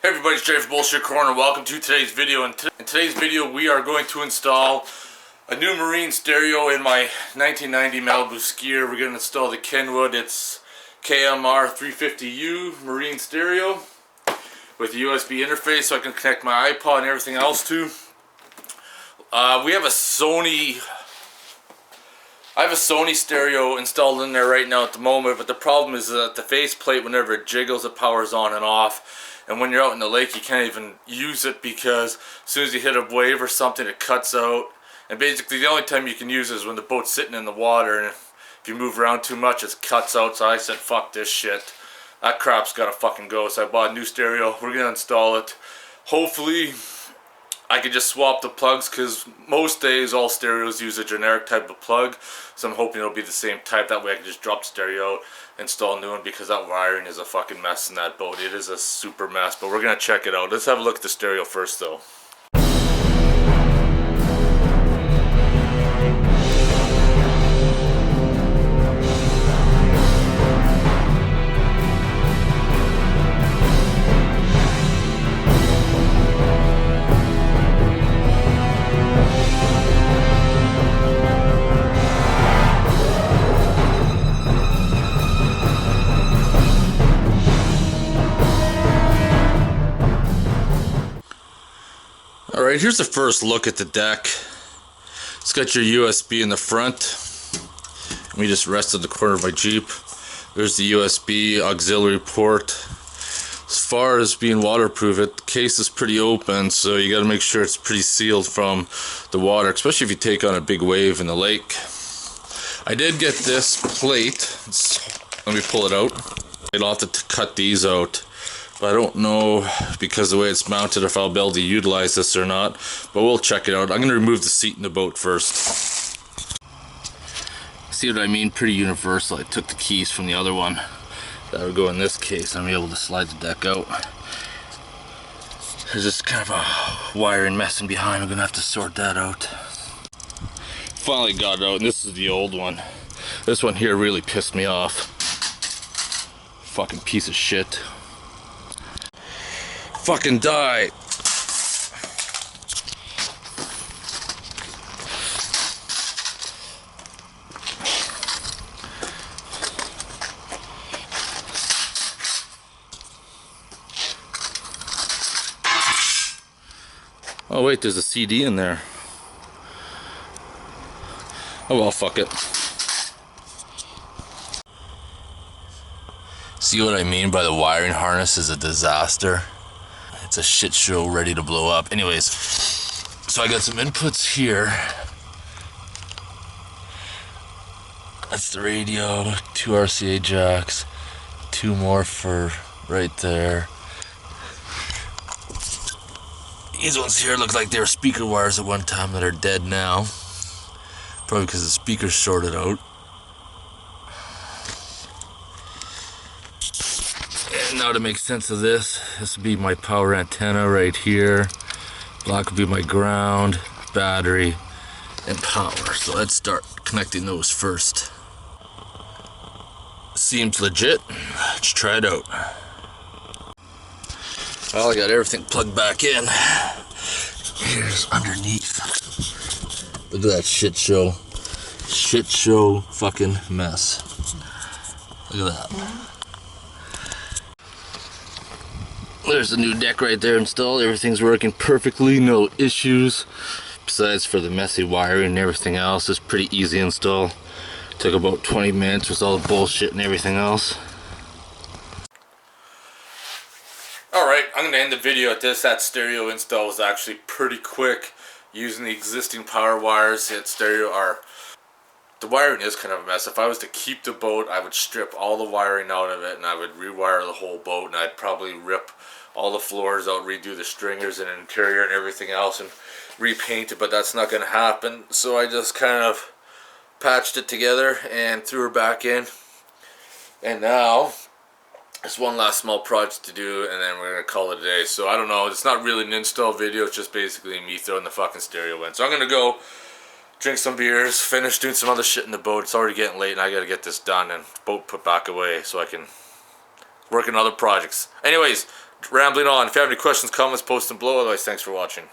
Hey everybody, Stereo Bullshit Corner. Welcome to today's video. In today's video, we are going to install a new marine stereo in my 1990 Malibu skier. We're going to install the Kenwood. It's KMR 350U marine stereo with a USB interface, so I can connect my iPod and everything else to. We have a Sony. I have a Sony stereo installed in there right now at the moment, but the problem is that the faceplate, whenever it jiggles, it powers on and off. And when you're out in the lake, you can't even use it because as soon as you hit a wave or something, it cuts out. And basically, the only time you can use it is when the boat's sitting in the water, and if you move around too much, it cuts out. So I said, fuck this shit. That crap's gotta fucking go. So I bought a new stereo. We're gonna install it. Hopefully, I could just swap the plugs, because most days all stereos use a generic type of plug, so I'm hoping it'll be the same type. That way I can just drop the stereo out, install a new one, because that wiring is a fucking mess in that boat. It is a super mess, but we're gonna check it out. Let's have a look at the stereo first though. Alright, here's the first look at the deck. It's got your USB in the front. Let me just rest at the corner of my Jeep. There's the USB auxiliary port. As far as being waterproof, the case is pretty open, so you gotta make sure it's pretty sealed from the water, especially if you take on a big wave in the lake. I did get this plate. Let me pull it out. I'll have to cut these out. But I don't know, because the way it's mounted, if I'll be able to utilize this or not. But we'll check it out. I'm going to remove the seat in the boat first. See what I mean? Pretty universal. I took the keys from the other one. That would go in this case. I'm able to slide the deck out. There's just kind of a wiring messing behind. I'm going to have to sort that out. Finally got it out, and this is the old one. This one here really pissed me off. Fucking piece of shit. Fucking die. Oh wait, there's a CD in there. Oh well, fuck it. See what I mean by the wiring harness is a disaster? It's a shit show ready to blow up. Anyways, so I got some inputs here. That's the radio, 2 RCA jacks, 2 more for right there. These ones here look like they were speaker wires at one time that are dead now. Probably because the speakers shorted out. And now to make sense of this would be my power antenna right here. Black would be my ground, battery, and power. So let's start connecting those first. Seems legit. Let's try it out. Well, I got everything plugged back in. Here's underneath. Look at that shit show. Shit show fucking mess. Look at that. There's the new deck right there installed. Everything's working perfectly, no issues. Besides for the messy wiring and everything else, it's pretty easy install. Took about 20 minutes with all the bullshit and everything else. Alright, I'm going to end the video at this. That stereo install was actually pretty quick. Using the existing power wires, the wiring is kind of a mess. If I was to keep the boat, I would strip all the wiring out of it and I would rewire the whole boat, and I'd probably rip all the floors out, redo the stringers and interior and everything else and repaint it, but that's not going to happen. So I just kind of patched it together and threw her back in. And now there's one last small project to do, and then we're going to call it a day. So I don't know, it's not really an install video, it's just basically me throwing the fucking stereo in. So I'm going to go drink some beers, finish doing some other shit in the boat. It's already getting late and I got to get this done and boat put back away so I can work on other projects. Anyways, rambling on. If you have any questions, comments, post them below. Otherwise, thanks for watching.